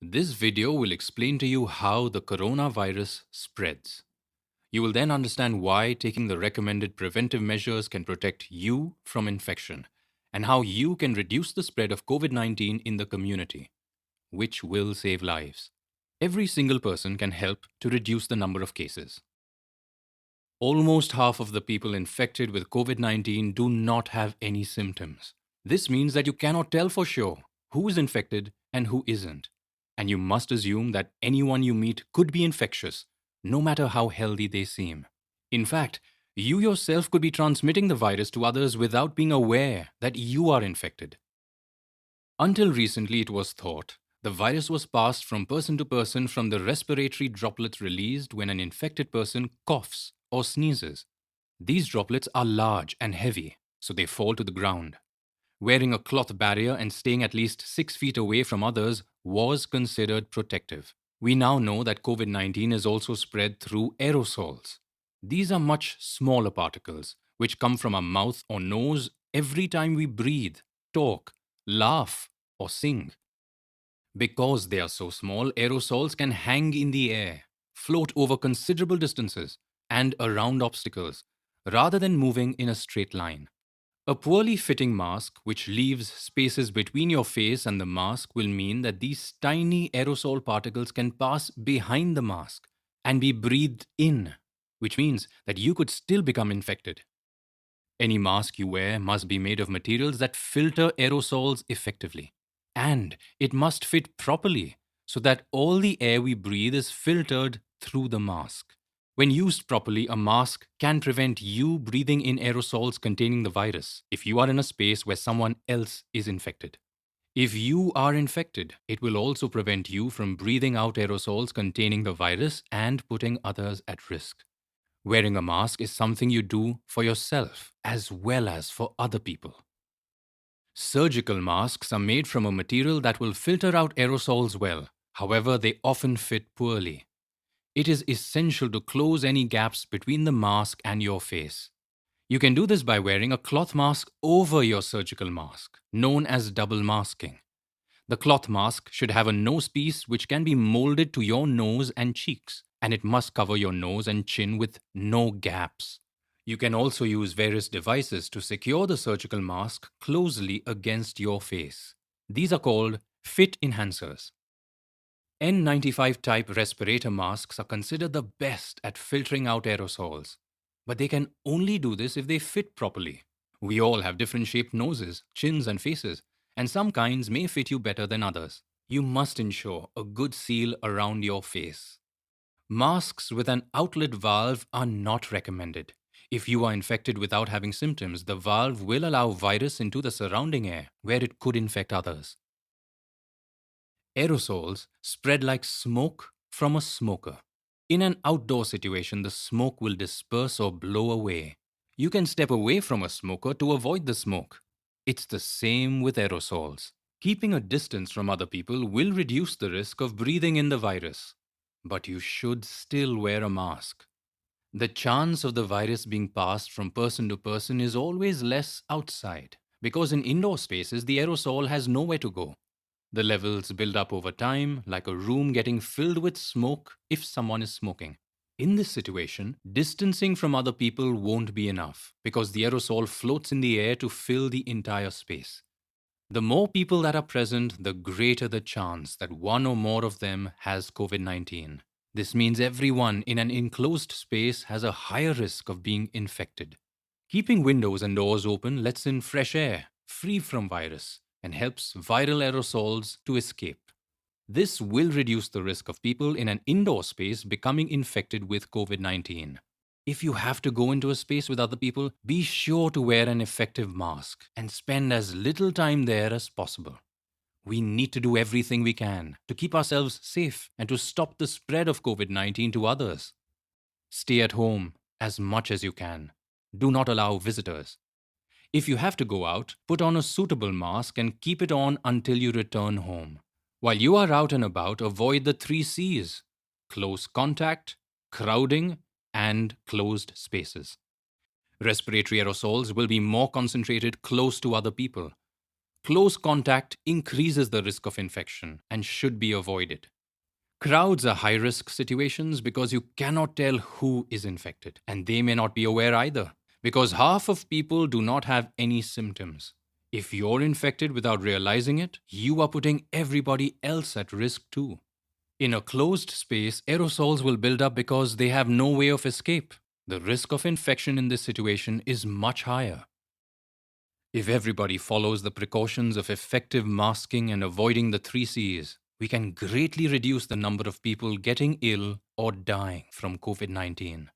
This video will explain to you how the coronavirus spreads. You will then understand why taking the recommended preventive measures can protect you from infection and how you can reduce the spread of COVID 19 in the community, which will save lives. Every single person can help to reduce the number of cases. Almost half of the people infected with COVID 19 do not have any symptoms. This means that you cannot tell for sure who is infected and who isn't. And you must assume that anyone you meet could be infectious, no matter how healthy they seem. In fact, you yourself could be transmitting the virus to others without being aware that you are infected. Until recently, it was thought the virus was passed from person to person from the respiratory droplets released when an infected person coughs or sneezes. These droplets are large and heavy, so they fall to the ground. Wearing a cloth barrier and staying at least 6 feet away from others was considered protective. We now know that COVID 19 is also spread through aerosols. These are much smaller particles which come from our mouth or nose every time we breathe, talk, laugh, or sing. Because they are so small, aerosols can hang in the air, float over considerable distances, and around obstacles, rather than moving in a straight line. A poorly fitting mask, which leaves spaces between your face and the mask, will mean that these tiny aerosol particles can pass behind the mask and be breathed in, which means that you could still become infected. Any mask you wear must be made of materials that filter aerosols effectively. And it must fit properly so that all the air we breathe is filtered through the mask. When used properly, a mask can prevent you breathing in aerosols containing the virus if you are in a space where someone else is infected. If you are infected, it will also prevent you from breathing out aerosols containing the virus and putting others at risk. Wearing a mask is something you do for yourself as well as for other people. Surgical masks are made from a material that will filter out aerosols well. However, they often fit poorly. It is essential to close any gaps between the mask and your face. You can do this by wearing a cloth mask over your surgical mask, known as double masking. The cloth mask should have a nose piece which can be molded to your nose and cheeks, and it must cover your nose and chin with no gaps. You can also use various devices to secure the surgical mask closely against your face. These are called fit enhancers. N95 type respirator masks are considered the best at filtering out aerosols, but they can only do this if they fit properly. We all have different shaped noses, chins, and faces, and some kinds may fit you better than others. You must ensure a good seal around your face. Masks with an outlet valve are not recommended. If you are infected without having symptoms, the valve will allow virus into the surrounding air where it could infect others. Aerosols spread like smoke from a smoker. In an outdoor situation, the smoke will disperse or blow away. You can step away from a smoker to avoid the smoke. It's the same with aerosols. Keeping a distance from other people will reduce the risk of breathing in the virus, but you should still wear a mask. The chance of the virus being passed from person to person is always less outside, because in indoor spaces the aerosol has nowhere to go. The levels build up over time, like a room getting filled with smoke if someone is smoking. In this situation, distancing from other people won't be enough because the aerosol floats in the air to fill the entire space. The more people that are present, the greater the chance that one or more of them has COVID 19. This means everyone in an enclosed space has a higher risk of being infected. Keeping windows and doors open lets in fresh air, free from virus, and helps viral aerosols to escape. This will reduce the risk of people in an indoor space becoming infected with COVID 19. If you have to go into a space with other people, be sure to wear an effective mask and spend as little time there as possible. We need to do everything we can to keep ourselves safe and to stop the spread of COVID 19 to others. Stay at home as much as you can. Do not allow visitors. If you have to go out, put on a suitable mask and keep it on until you return home. While you are out and about, avoid the 3 C's: close contact, crowding, and closed spaces. Respiratory aerosols will be more concentrated close to other people. Close contact increases the risk of infection and should be avoided. Crowds are high risk situations because you cannot tell who is infected, and they may not be aware either, because half of people do not have any symptoms. If you're infected without realizing it, you are putting everybody else at risk too. In a closed space, aerosols will build up because they have no way of escape. The risk of infection in this situation is much higher. If everybody follows the precautions of effective masking and avoiding the 3 Cs, we can greatly reduce the number of people getting ill or dying from COVID 19.